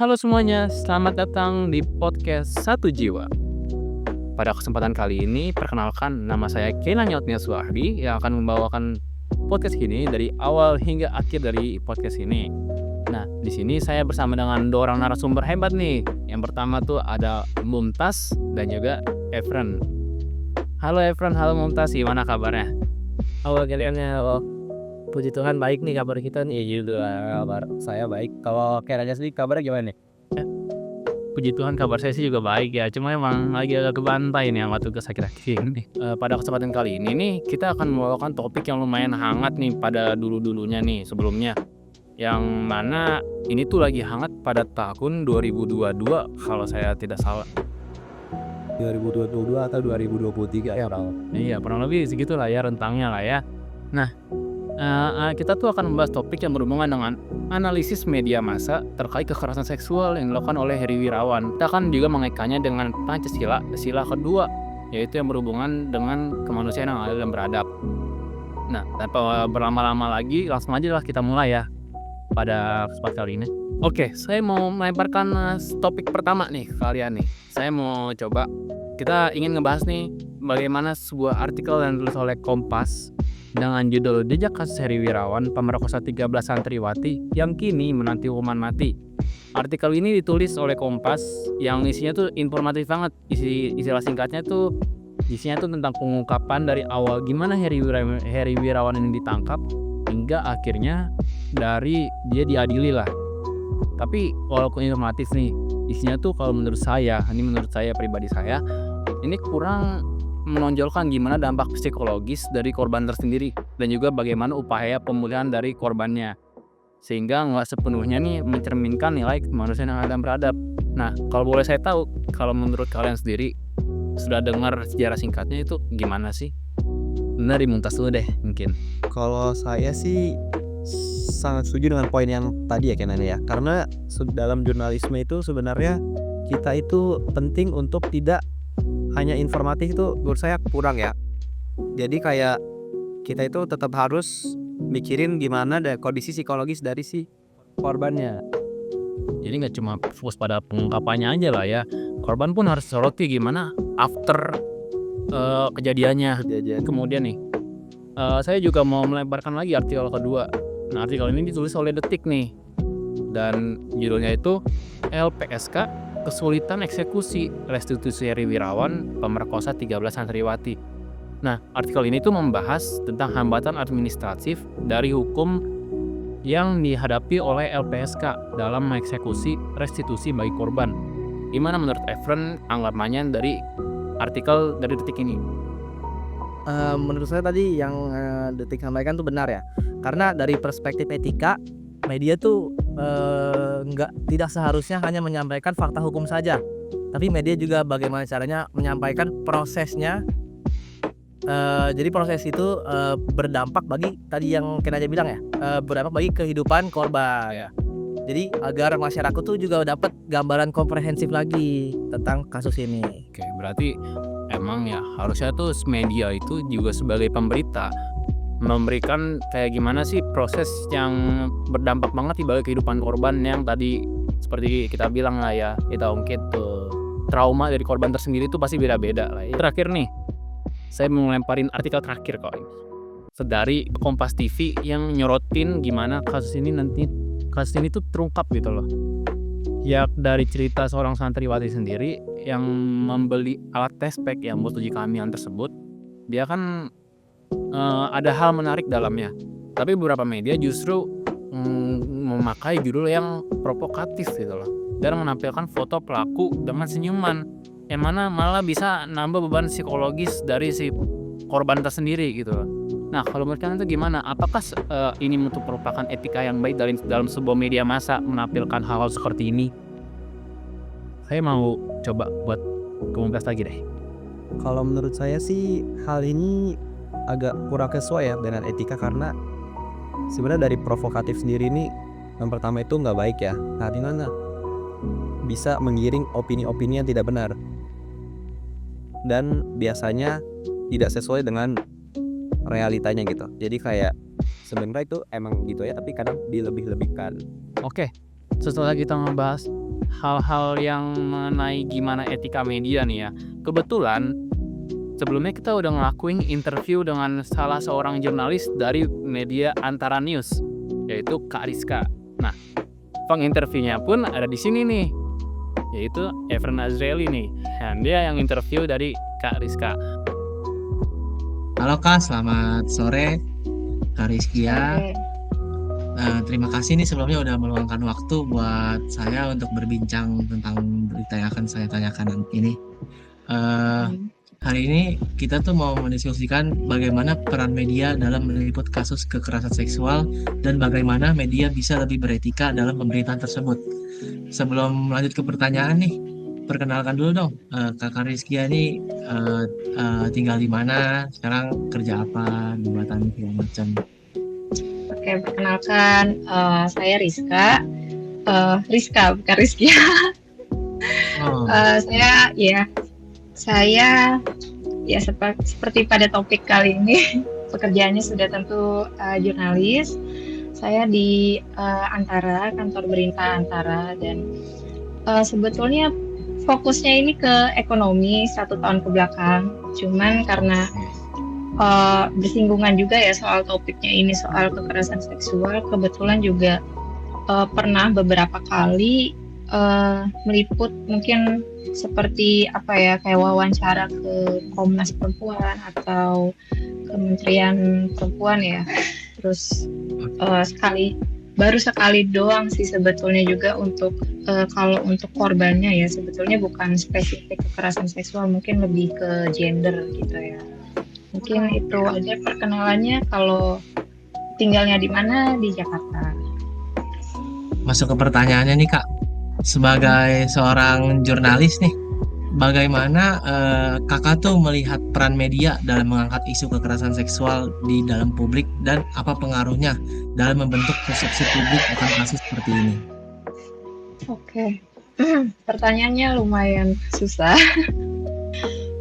Halo semuanya, selamat datang di podcast Satu Jiwa. Pada kesempatan kali ini, perkenalkan nama saya Kenan Yotnia Suahdi yang akan membawakan podcast ini dari awal hingga akhir dari podcast ini. Nah, di sini saya bersama dengan dua orang narasumber hebat nih. Yang pertama tuh ada Mumtaz dan juga Efren. Halo Efren, halo Mumtaz, gimana kabarnya? Halo kalian ya, puji Tuhan baik nih kabar kita nih. Iya juga kabar saya baik. Kalau kalian sendiri kabarnya gimana nih? Puji Tuhan kabar saya sih juga baik ya, cuma emang lagi agak kebantai nih sama tugas akhir-akhir ini. Pada kesempatan kali ini nih, kita akan membawakan topik yang lumayan hangat nih pada dulu-dulunya nih sebelumnya. Yang mana ini tuh lagi hangat pada tahun 2022 kalau saya tidak salah. 2022 atau 2023 ya Bang? Iya, kurang lebih segitulah ya rentangnya lah ya. Nah, kita tuh akan membahas topik yang berhubungan dengan analisis media massa terkait kekerasan seksual yang dilakukan oleh Heri Wirawan. Kita akan juga mengaitkannya dengan Pancasila, sila kedua, yaitu yang berhubungan dengan kemanusiaan yang adil dan beradab. Nah, tanpa berlama-lama lagi, langsung aja lah kita mulai ya pada kesempatan kali ini. Oke, saya mau melemparkan topik pertama nih ke kalian nih. Saya mau coba, kita ingin ngebahas nih bagaimana sebuah artikel yang ditulis oleh Kompas dengan judul Jejak Kasus Heri Wirawan, Pemerkosa 13 Santriwati yang kini menanti hukuman mati. Artikel ini ditulis oleh Kompas yang isinya tuh informatif banget. Istilah singkatnya tuh isinya tuh tentang pengungkapan dari awal gimana Heri Wirawan ini ditangkap hingga akhirnya dari dia diadili lah. Tapi walaupun informatif nih, isinya tuh kalau menurut saya pribadi saya, ini kurang menonjolkan gimana dampak psikologis dari korban tersendiri dan juga bagaimana upaya pemulihan dari korbannya, sehingga nggak sepenuhnya nih mencerminkan nilai kemanusiaan yang adil dan beradab. Nah, kalau boleh saya tahu, kalau menurut kalian sendiri sudah dengar sejarah singkatnya itu gimana sih? Dari Mumtaz dulu deh mungkin. Kalau saya sih sangat setuju dengan poin yang tadi ya Kenan ya. Karena dalam jurnalisme itu sebenarnya kita itu penting untuk tidak hanya informatif, itu menurut saya kurang ya. Jadi kayak kita itu tetap harus mikirin gimana kondisi psikologis dari si korbannya. Jadi nggak cuma fokus pada pengungkapannya aja lah ya. Korban pun harus soroti gimana after kejadiannya. Kemudian nih, saya juga mau melemparkan lagi artikel kedua. Nah, artikel ini ditulis oleh Detik nih, dan judulnya itu LPSK Kesulitan Eksekusi Restitusi Heri Wirawan, Pemerkosa 13 Santriwati. Nah, artikel ini tuh membahas tentang hambatan administratif dari hukum yang dihadapi oleh LPSK dalam mengeksekusi restitusi bagi korban. Gimana menurut Efren anggapannya dari artikel dari Detik ini? Menurut saya tadi yang Detik sampaikan tuh benar ya. Karena dari perspektif etika, media tuh tidak seharusnya hanya menyampaikan fakta hukum saja, tapi media juga bagaimana caranya menyampaikan prosesnya. Jadi proses itu berdampak bagi tadi yang Ken aja bilang ya, berdampak bagi kehidupan korban ya. Jadi agar masyarakat tuh juga dapat gambaran komprehensif lagi tentang kasus ini. Oke, berarti emang ya harusnya tuh media itu juga sebagai pemberita memberikan kayak gimana sih proses yang berdampak banget di balik kehidupan korban yang tadi seperti kita bilang lah ya, kita ungkit tuh trauma dari korban tersendiri itu pasti beda-beda lah ya. Terakhir nih, saya mau ngelemparin artikel terakhir kok ini dari Kompas TV yang nyorotin gimana kasus ini tuh terungkap gitu loh. Ya dari cerita seorang santriwati sendiri yang membeli alat tespek yang buat uji kehamilan tersebut, dia kan ada hal menarik dalamnya. Tapi beberapa media justru memakai judul yang provokatif gitu loh, dan menampilkan foto pelaku dengan senyuman, yang mana malah bisa nambah beban psikologis dari si korban tersendiri gitu loh. Nah, kalau menurut kalian itu gimana? Apakah ini merupakan etika yang baik dalam sebuah media massa menampilkan hal-hal seperti ini? Saya mau coba buat komunitas lagi deh. Kalau menurut saya sih hal ini agak kurang sesuai ya dengan etika, karena sebenarnya dari provokatif sendiri ini yang pertama itu nggak baik ya. Karena bisa menggiring opini-opini yang tidak benar dan biasanya tidak sesuai dengan realitanya gitu. Jadi kayak sebenarnya itu emang gitu ya, tapi kadang dilebih-lebihkan. Oke, setelah kita ngebahas hal-hal yang mengenai gimana etika media nih ya. Kebetulan sebelumnya kita udah ngelakuin interview dengan salah seorang jurnalis dari media Antara News, yaitu Kak Rizka. Nah, penginterviewnya pun ada di sini nih, yaitu Efren Azraeli nih. Dan dia yang interview dari Kak Rizka. Halo Kak, selamat sore Kak Rizkia. Terima kasih nih sebelumnya udah meluangkan waktu buat saya untuk berbincang tentang berita yang akan saya tanyakan ini. Hari ini kita tuh mau mendiskusikan bagaimana peran media dalam meliput kasus kekerasan seksual dan bagaimana media bisa lebih beretika dalam pemberitaan tersebut. Sebelum lanjut ke pertanyaan nih, perkenalkan dulu dong, Kakak Rizkia ini tinggal di mana, sekarang kerja apa, jabatan segala macam. Oke, perkenalkan saya Rizka. Rizka bukan Rizky. Oh, Saya seperti pada topik kali ini pekerjaannya sudah tentu jurnalis. Saya di Antara, kantor berita Antara, dan sebetulnya fokusnya ini ke ekonomi 1 tahun ke belakang. Cuman karena bersinggungan juga ya soal topiknya ini, soal kekerasan seksual, kebetulan juga pernah beberapa kali meliput mungkin seperti kayak wawancara ke Komnas Perempuan atau Kementerian Perempuan ya. Terus baru sekali doang sih sebetulnya juga untuk kalau untuk korbannya ya, sebetulnya bukan spesifik kekerasan seksual, mungkin lebih ke gender gitu ya. Mungkin itu aja perkenalannya. Kalau tinggalnya di mana? Di Jakarta. masuk ke pertanyaannya nih Kak. Sebagai seorang jurnalis nih, bagaimana Kakak tuh melihat peran media dalam mengangkat isu kekerasan seksual di dalam publik dan apa pengaruhnya dalam membentuk persepsi publik akan kasus seperti ini? Oke. Pertanyaannya lumayan susah.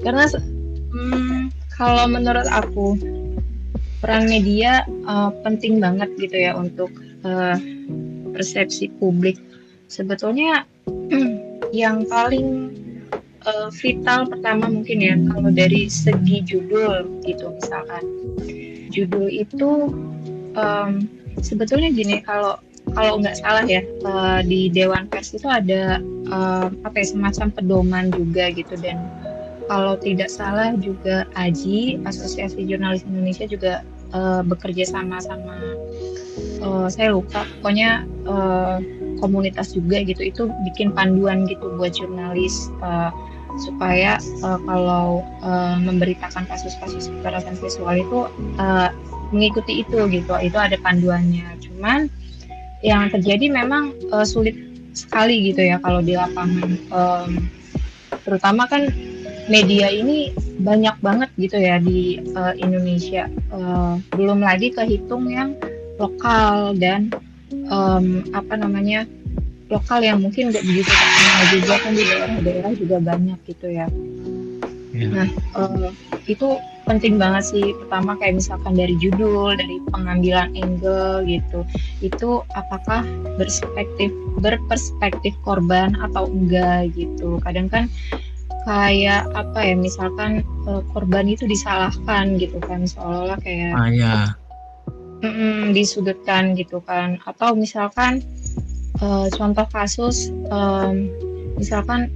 Karena kalau menurut aku peran media penting banget gitu ya untuk persepsi publik. Sebetulnya yang paling vital pertama mungkin ya, kalau dari segi judul gitu, misalkan judul itu sebetulnya gini, kalau nggak salah ya, di Dewan Pers itu ada semacam pedoman juga gitu, dan kalau tidak salah juga AJI, Asosiasi Jurnalis Indonesia, juga bekerja sama saya lupa, pokoknya komunitas juga gitu, itu bikin panduan gitu buat jurnalis supaya kalau memberitakan kasus-kasus kekerasan seksual itu mengikuti itu gitu, itu ada panduannya. Cuman yang terjadi memang sulit sekali gitu ya kalau di lapangan, terutama kan media ini banyak banget gitu ya di Indonesia, belum lagi kehitung yang lokal dan lokal yang mungkin nggak begitu terkenal juga kan, di daerah-daerah juga banyak gitu ya. Nah, itu penting banget sih. Pertama kayak misalkan dari judul, dari pengambilan angle gitu, itu apakah berperspektif korban atau enggak gitu. Kadang kan kayak misalkan korban itu disalahkan gitu kan, seolah-olah kayak disudutkan gitu kan. Atau misalkan contoh kasus, misalkan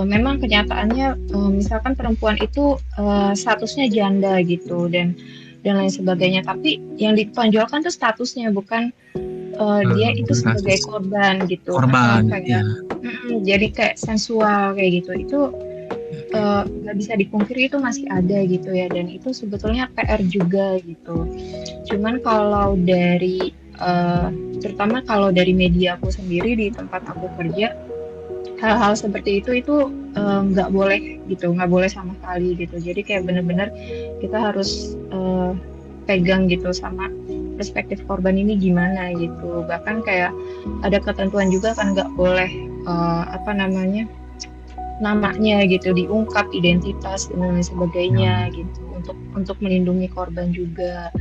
memang kenyataannya misalkan perempuan itu statusnya janda gitu dan lain sebagainya, tapi yang ditonjolkan tuh statusnya, bukan dia itu sebagai korban gitu. Jadi kayak sensual kayak gitu, itu nggak bisa dipungkiri itu masih ada gitu ya, dan itu sebetulnya PR juga gitu. Cuman kalau dari terutama kalau dari media aku sendiri di tempat aku kerja, hal-hal seperti itu nggak boleh gitu, nggak boleh sama sekali gitu. Jadi kayak bener-bener kita harus pegang gitu sama perspektif korban ini gimana gitu. Bahkan kayak ada ketentuan juga kan, nggak boleh namanya gitu diungkap, identitas dan lain sebagainya gitu, untuk melindungi korban juga.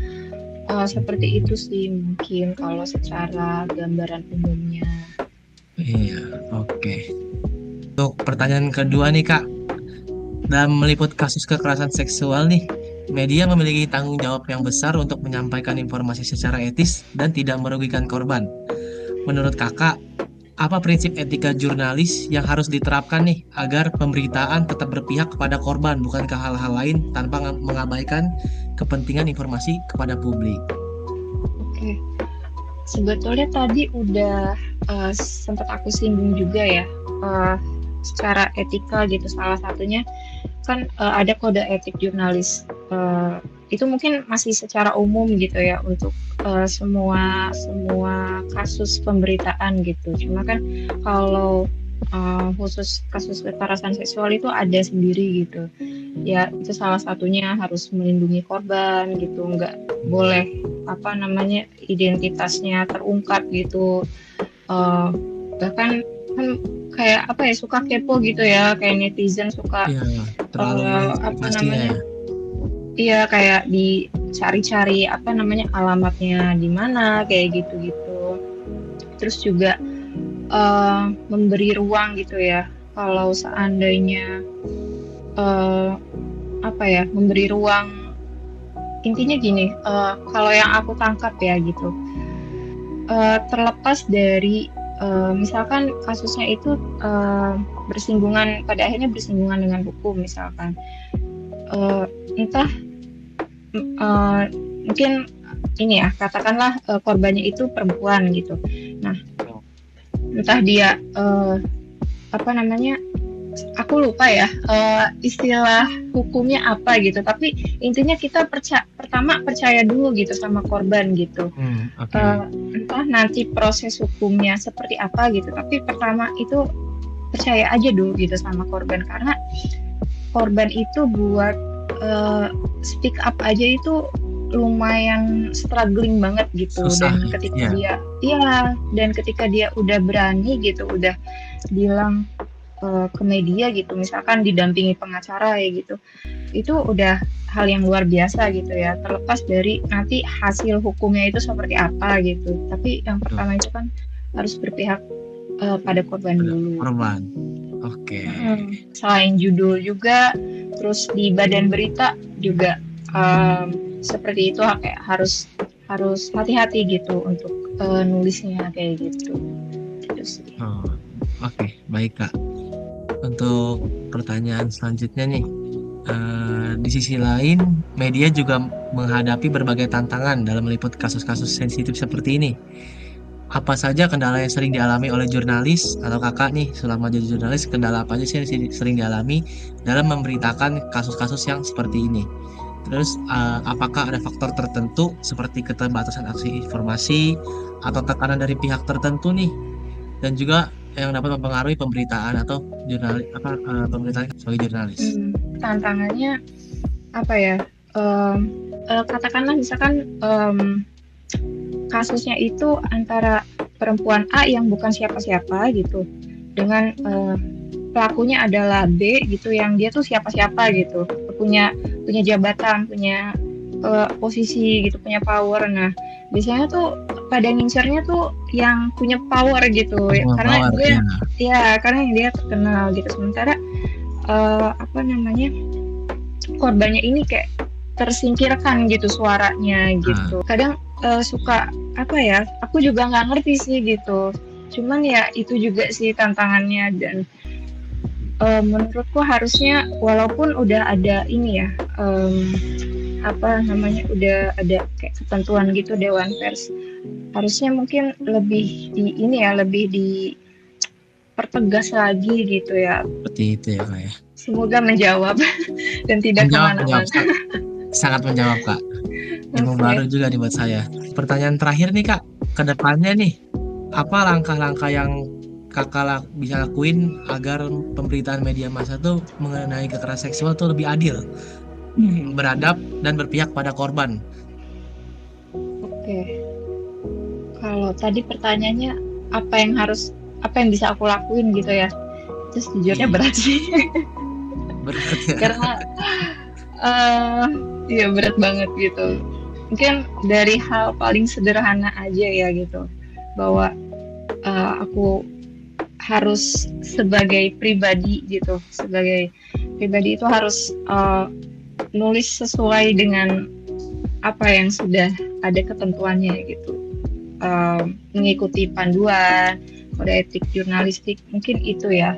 Seperti itu sih mungkin kalau secara gambaran umumnya. Iya, oke. Untuk pertanyaan kedua nih Kak, dalam meliput kasus kekerasan seksual nih, media memiliki tanggung jawab yang besar untuk menyampaikan informasi secara etis dan tidak merugikan korban. Menurut Kakak, apa prinsip etika jurnalis yang harus diterapkan nih agar pemberitaan tetap berpihak kepada korban bukan ke hal-hal lain tanpa mengabaikan kepentingan informasi kepada publik? Oke. Sebetulnya tadi udah sempat aku singgung juga ya, secara etika gitu. Salah satunya kan ada kode etik jurnalis. Itu mungkin masih secara umum gitu ya untuk semua kasus pemberitaan gitu. Cuma kan kalau khusus kasus kekerasan seksual itu ada sendiri gitu. Ya itu salah satunya harus melindungi korban gitu, nggak boleh identitasnya terungkap gitu. Bahkan kan kayak apa ya, suka kepo gitu ya, kayak netizen suka Iya, terlalu pastinya ya. iya kayak dicari-cari alamatnya di mana kayak gitu-gitu. Terus juga memberi ruang gitu ya, kalau seandainya memberi ruang, intinya gini, kalau yang aku tangkap ya gitu, terlepas dari misalkan kasusnya itu pada akhirnya bersinggungan dengan hukum misalkan, entah mungkin ini ya, katakanlah korbannya itu perempuan gitu. Nah, entah dia aku lupa ya istilah hukumnya apa gitu, tapi intinya kita pertama percaya dulu gitu sama korban gitu. Oke. Entah nanti proses hukumnya seperti apa gitu, tapi pertama itu percaya aja dulu gitu sama korban, karena korban itu buat speak up aja itu lumayan struggling banget gitu. Susah, Dan ketika ketika dia udah berani gitu, udah bilang ke media gitu, misalkan didampingi pengacara ya gitu, itu udah hal yang luar biasa gitu ya, terlepas dari nanti hasil hukumnya itu seperti apa gitu. Tapi yang pertama itu kan harus berpihak pada korban dulu. Korban. Oke. Selain judul juga, terus di badan berita juga seperti itu, kayak harus hati-hati gitu untuk nulisnya kayak gitu. Gitu sih. Oke, baik Kak. Untuk pertanyaan selanjutnya nih, di sisi lain media juga menghadapi berbagai tantangan dalam meliput kasus-kasus sensitif seperti ini. Apa saja kendala yang sering dialami oleh jurnalis atau Kakak nih selama jadi jurnalis, kendala apa aja sih yang sering dialami dalam memberitakan kasus-kasus yang seperti ini? Terus apakah ada faktor tertentu seperti keterbatasan akses informasi atau tekanan dari pihak tertentu nih, dan juga yang dapat mempengaruhi pemberitaan atau pemberitaan sebagai jurnalis? Tantangannya apa ya? Katakanlah misalkan kasusnya itu antara perempuan A yang bukan siapa-siapa gitu, dengan pelakunya adalah B gitu, yang dia tuh siapa-siapa gitu, punya jabatan, punya posisi gitu, punya power. Nah, biasanya tuh pada ngincernya tuh yang punya power gitu, karena karena dia terkenal gitu. Sementara korbannya ini kayak tersingkirkan gitu suaranya gitu. Kadang suka aku juga nggak ngerti sih gitu. Cuman ya itu juga sih tantangannya. Dan menurutku harusnya, walaupun udah ada ini ya, udah ada kayak ketentuan gitu Dewan Pers, harusnya mungkin lebih dipertegas lagi gitu ya. Seperti itu ya Kak ya. Semoga menjawab dan tidak kemana-mana. Sangat menjawab Kak. Ilmu baru juga nih buat saya. Pertanyaan terakhir nih Kak, kedepannya nih, apa langkah-langkah yang Kakak bisa lakuin agar pemberitaan media massa tuh mengenai kekerasan seksual tuh lebih adil, beradab dan berpihak pada korban? Oke. Kalau tadi pertanyaannya apa yang bisa aku lakuin gitu ya, terus jujurnya berat sih. Berat ya. Karena berat banget gitu. Mungkin dari hal paling sederhana aja ya gitu, bahwa aku harus sebagai pribadi gitu, sebagai pribadi itu harus nulis sesuai dengan apa yang sudah ada ketentuannya gitu. Mengikuti panduan kode etik jurnalistik mungkin itu ya.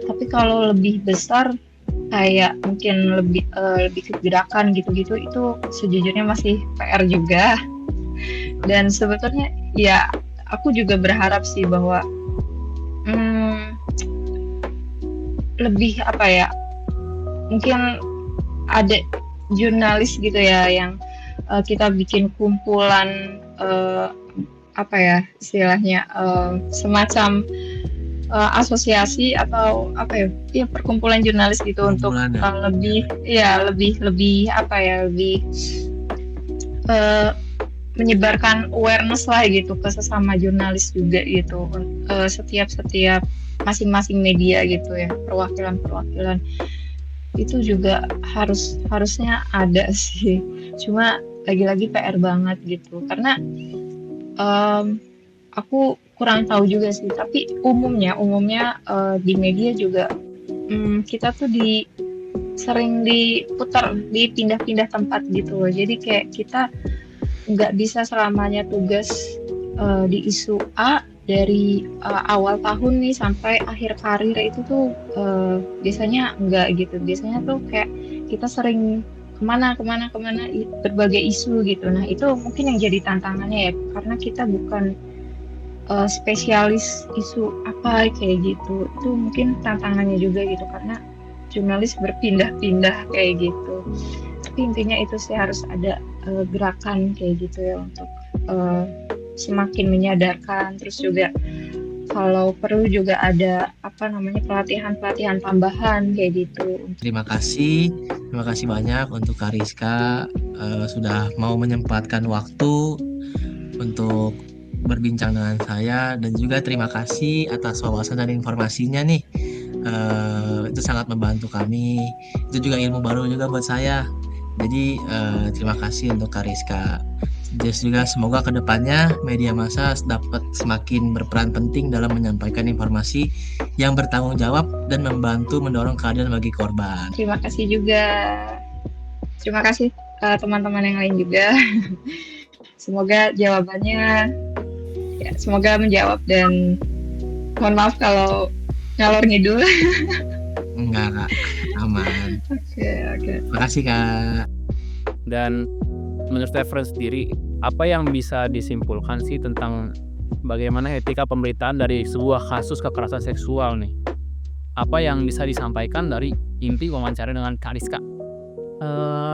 Tapi kalau lebih besar kayak mungkin lebih ke gerakan gitu-gitu itu sejujurnya masih PR juga. Dan sebetulnya ya aku juga berharap sih bahwa lebih apa ya, mungkin ada jurnalis gitu ya yang kita bikin kumpulan apa ya istilahnya, semacam asosiasi atau apa ya perkumpulan jurnalis gitu untuk Kumpulan lebih apa ya, lebih menyebarkan awareness lah gitu ke sesama jurnalis juga gitu, setiap masing-masing media gitu ya, perwakilan itu juga harusnya ada sih, cuma lagi-lagi PR banget gitu karena aku kurang tahu juga sih, tapi umumnya di media juga kita tuh sering diputar, dipindah-pindah tempat gitu loh, jadi kayak kita nggak bisa selamanya tugas di isu A dari awal tahun nih sampai akhir karir itu tuh biasanya enggak gitu, biasanya tuh kayak kita sering kemana berbagai isu gitu. Nah itu mungkin yang jadi tantangannya ya, karena kita bukan spesialis isu apa kayak gitu, itu mungkin tantangannya juga gitu karena jurnalis berpindah-pindah kayak gitu. Tapi intinya itu sih harus ada gerakan kayak gitu ya untuk semakin menyadarkan, terus juga kalau perlu juga ada pelatihan tambahan kayak gitu. Terima kasih banyak untuk Kariska sudah mau menyempatkan waktu untuk berbincang dengan saya, dan juga terima kasih atas wawasan dan informasinya nih. Itu sangat membantu kami. Itu juga ilmu baru juga buat saya. Jadi terima kasih untuk Kariska. Juga semoga kedepannya media massa dapat semakin berperan penting dalam menyampaikan informasi yang bertanggung jawab dan membantu mendorong keadilan bagi korban. Terima kasih juga. Terima kasih teman-teman yang lain juga. Semoga jawabannya semoga menjawab, dan mohon maaf kalau ngalor ngidul. Enggak, aman. Oke. Terima kasih Kak. Dan menurut Stefan sendiri, apa yang bisa disimpulkan sih tentang bagaimana etika pemberitaan dari sebuah kasus kekerasan seksual nih? Apa yang bisa disampaikan dari inti wawancara dengan Kariska?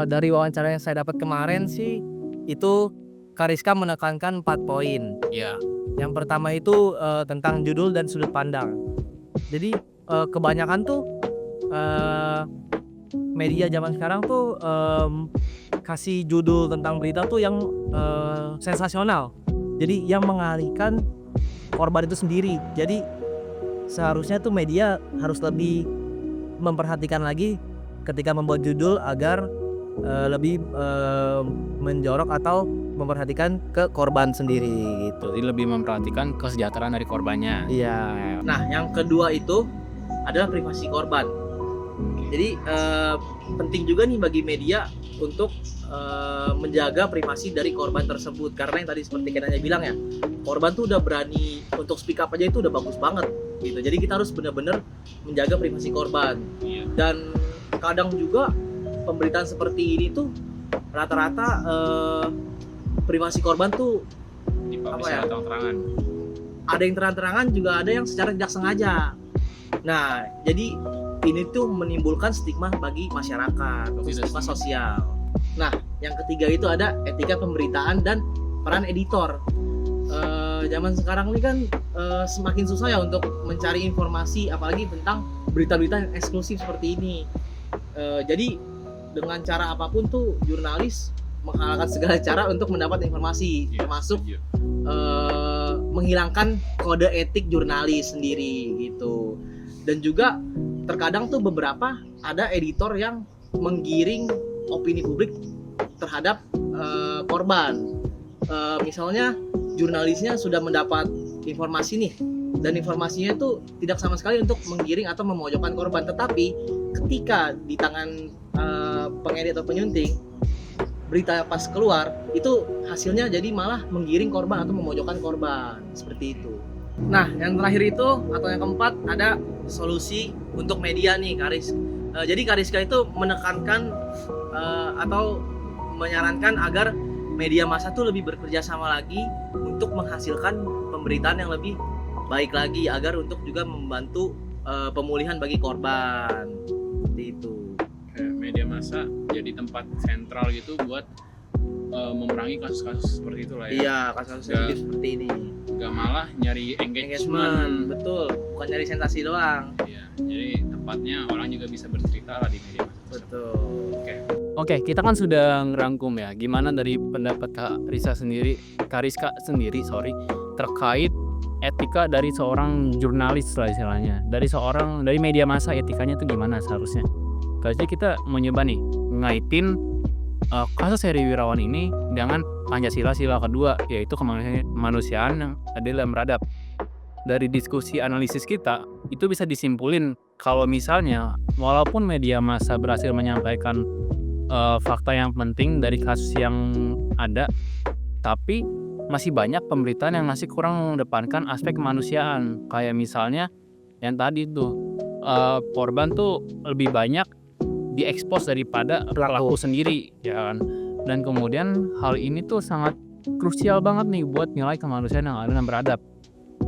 Dari wawancara yang saya dapat kemarin sih, itu Kariska menekankan 4 poin. Ya. Yang pertama itu tentang judul dan sudut pandang. Jadi kebanyakan tuh media zaman sekarang tuh kasih judul tentang berita tuh yang sensasional. Jadi yang mengalihkan korban itu sendiri. Jadi seharusnya tuh media harus lebih memperhatikan lagi ketika membuat judul agar lebih menjorok atau memperhatikan ke korban sendiri gitu. Jadi lebih memperhatikan kesejahteraan dari korbannya. Iya. Nah, yang kedua itu adalah privasi korban. Jadi penting juga nih bagi media untuk menjaga privasi dari korban tersebut, karena yang tadi seperti Kenanya bilang ya, korban tuh udah berani untuk speak up aja itu udah bagus banget gitu. Jadi kita harus benar-benar menjaga privasi korban. Dan kadang juga pemberitaan seperti ini tuh rata-rata privasi korban tuh terang-terangan. Ada yang terang-terangan, juga ada yang secara tidak sengaja. Nah, jadi ini tuh menimbulkan stigma bagi masyarakat, stigma sosial. Nah, yang ketiga itu ada etika pemberitaan dan peran editor. Zaman sekarang ini kan semakin susah ya untuk mencari informasi, apalagi tentang berita-berita yang eksklusif seperti ini. Jadi dengan cara apapun tuh jurnalis menghalalkan segala cara untuk mendapat informasi, termasuk menghilangkan kode etik jurnalis sendiri gitu. Dan juga terkadang tuh beberapa ada editor yang menggiring opini publik terhadap korban. Misalnya jurnalisnya sudah mendapat informasi nih dan informasinya itu tidak sama sekali untuk menggiring atau memojokkan korban, tetapi ketika di tangan pengedit atau penyunting, berita pas keluar itu hasilnya jadi malah menggiring korban atau memojokkan korban, seperti itu. Nah, yang terakhir itu atau yang keempat ada solusi untuk media nih, Karis. Jadi Kariska itu menekankan atau menyarankan agar media massa tuh lebih bekerja sama lagi untuk menghasilkan pemberitaan yang lebih baik lagi agar untuk juga membantu pemulihan bagi korban. Seperti itu. Media massa jadi tempat sentral gitu buat memerangi kasus-kasus seperti itu lah ya. Iya, kasus-kasus sensitif seperti ini. Gak malah nyari engagement. Betul, bukan nyari sensasi doang. Iya, jadi tempatnya orang juga bisa bercerita lah di media massa. Betul. Oke, kita kan sudah ngerangkum ya, gimana dari pendapat Kak Kariska sendiri, terkait etika dari seorang jurnalis lah istilahnya. Dari media massa etikanya itu gimana seharusnya. Jadi kita mencoba nih ngaitin kasus Heri Wirawan ini dengan Pancasila sila kedua, yaitu kemanusiaan yang adil dan beradab. Dari diskusi analisis kita, itu bisa disimpulin kalau misalnya walaupun media massa berhasil menyampaikan fakta yang penting dari kasus yang ada, tapi masih banyak pemberitaan yang masih kurang mengedepankan aspek kemanusiaan. Kayak misalnya yang tadi tuh korban tuh lebih banyak diekspos daripada pelaku sendiri, ya kan. Dan kemudian hal ini tuh sangat krusial banget nih buat nilai kemanusiaan yang adil dan beradab.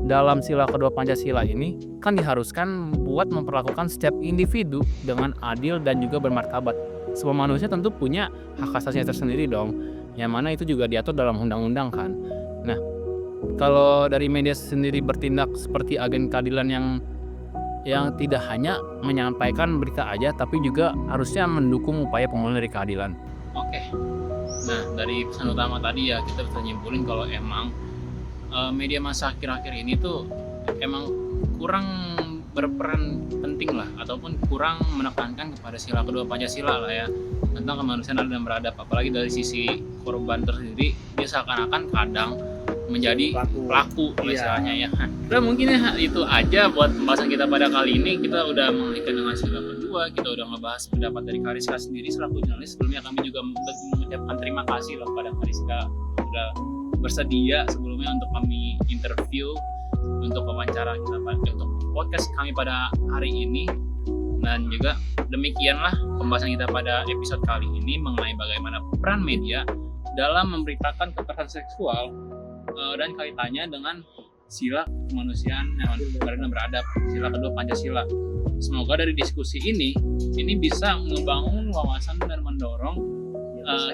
Dalam sila kedua Pancasila ini kan diharuskan buat memperlakukan setiap individu dengan adil dan juga bermartabat. Semua manusia tentu punya hak asasinya tersendiri dong, yang mana itu juga diatur dalam undang-undang kan. Nah, kalau dari media sendiri bertindak seperti agen keadilan yang tidak hanya menyampaikan berita aja, tapi juga harusnya mendukung upaya pemulihan dari keadilan. Oke. Nah, dari pesan utama tadi ya kita bisa nyimpulin kalau emang media massa akhir-akhir ini tuh emang kurang berperan penting lah, ataupun kurang menekankan kepada sila kedua Pancasila lah ya, tentang kemanusiaan adil dan beradab. Apalagi dari sisi korban tersendiri, dia seakan-akan kadang menjadi pelaku misalnya ya. Nah, mungkin ya itu aja buat pembahasan kita pada kali ini. Kita udah mengaitkan dengan sila kedua, kita udah ngebahas pendapat dari Kariska sendiri selaku jurnalis. Sebelumnya kami juga mengucapkan terima kasih loh kepada Kariska sudah bersedia sebelumnya untuk kami interview, untuk wawancara kita untuk podcast kami pada hari ini. Dan juga demikianlah pembahasan kita pada episode kali ini mengenai bagaimana peran media dalam memberitakan kekerasan seksual dan kaitannya dengan sila kemanusiaan yang adil dan beradab, sila kedua Pancasila. Semoga dari diskusi ini bisa ngebangun wawasan dan mendorong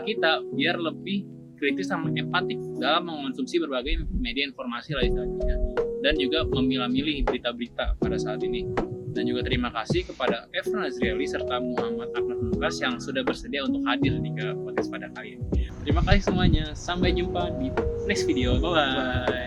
kita biar lebih kritis sama empatik dalam mengonsumsi berbagai media informasi lah istilahnya, dan juga memilah-milih berita-berita pada saat ini. Dan juga terima kasih kepada Efren Azrieli serta Muhammad Ahmad Lukas yang sudah bersedia untuk hadir di podcast pada kali ini. Terima kasih semuanya, sampai jumpa di next video, bye bye.